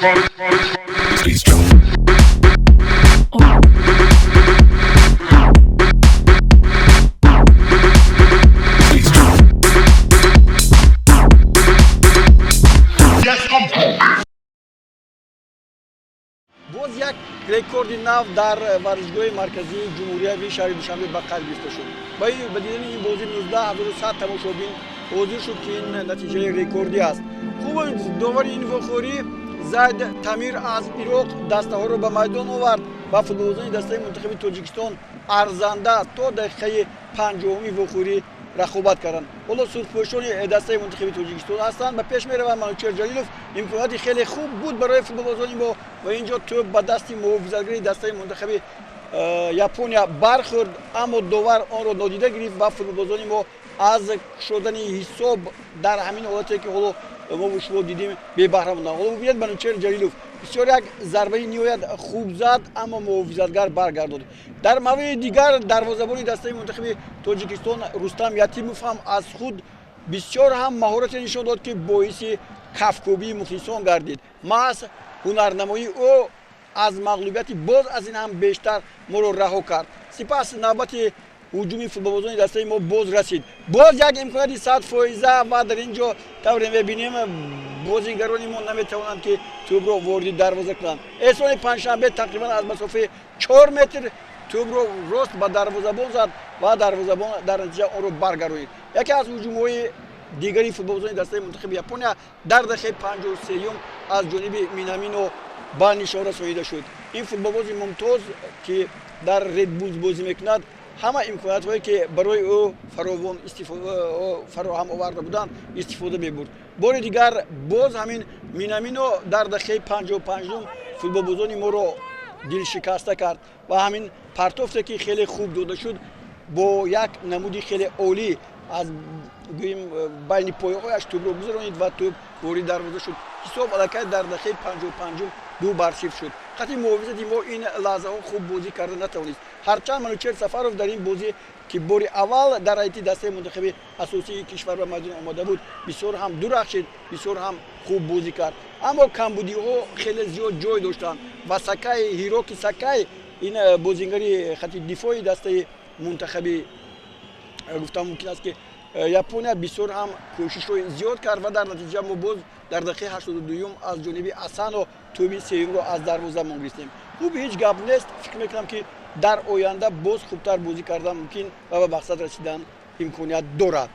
باز یک رکورد نو در ورزشگاه مرکزی جمهوری شهر دوشنبه به قلب گرفته شد. با دیدن این بازی 19100 تماشاچی حاضر شد که این نتیجه رکوردی است. خوب داور این وخوری زید تمیر از عراق دسته ها رو به میدان آورد و فوتبالبازان دسته منتخب تاجیکستان ارزنده تا دقیقه 50 وخوری رقابت کردند. حالا سرخپوشان دسته منتخب تاجیکستان هستند. به پیش میره و منوچهر جلیلوف امکانات خیلی خوب بود برای فوتبالبازان ما و اینجا توپ به دست محافظتگری دسته منتخب ژاپنیا برخورد، اما داور آن را نادیده گرفت و فوتبالبازان ما از شدن حساب در همین حالتی که حالا ما با شما دیدیم بی بهره موندن. حالا ببینید منوچهر جلیلوف بسیار یک ضربه نهایت خوب زد اما محافظتگر برگرداند. در مورد دیگر دروازه‌بان دسته منتخب تاجیکستان رستم یتیموف هم از خود بسیار هم مهارت نشان داد که باعث کفکوبی مخلصان گردید. محض هنرنمایی او از مغلوبیت باز از این هم بیشتر ما را رها کرد. سپس نوبت هجومی فوتبالبازان دسته ما باز رسید. باز یک امکانات 100% و در اینجا طور می‌بینیم بازیگران ما نمی‌توانند که توپ را وارد دروازه کنند. احسان پنجشنبه تقریبا از مسافه 4 متر توپ را راست به دروازه‌بان زد و دروازه‌بان در نتیجه آن را برگرداند. یکی از هجوم‌های دیگری فوتبالبازان دسته منتخب ژاپنیا در دقیقه 53 از جانب مینامینو با نشان رسانیده شد. این فوتبالباز ممتاز که در ردبول بازی میکند همه امکانات هایی که برای او فراهم آورده بودند استفاده می‌برد. بار دیگر باز همین مینامینو در دقیقه 55 فوتبالبازان ما را دل شکسته کرد و همین پرتافتی که خیلی خوب داده شد با یک نمودی خیلی عالی از بین پایه‌هایش توپ را گذرانید و توپ وارد دروازه شد. حساب الکی در دقیقه 55 2-0 شد. خطی محافظت ما این لحظه ها خوب بازی کرده نتوانست. هرچند منوچهر سفرов در این بازی که بار اول در هیئت دسته منتخب اساسی کشور به میدان آمده بود بسیار هم درخشید، بسیار هم خوب بازی کرد، اما کمبودی ها خیلی زیاد جای داشتند و سکای هیروکی سکای این بازیگری خط دفاعی دسته منتخب گفتم ممکن است که ژاپنیا بسیار هم کوشش‌های زیاد کرد و در نتیجه ما باز در دقیقه 82 از جانب اسانو توپ سوم را از دروازه گرفتیم. خوب هیچ گپ نیست. فکر می‌کنم که در آینده باز خوبتر بازی کردن ممکن و به مقصد رسیدن امکانیت دارد.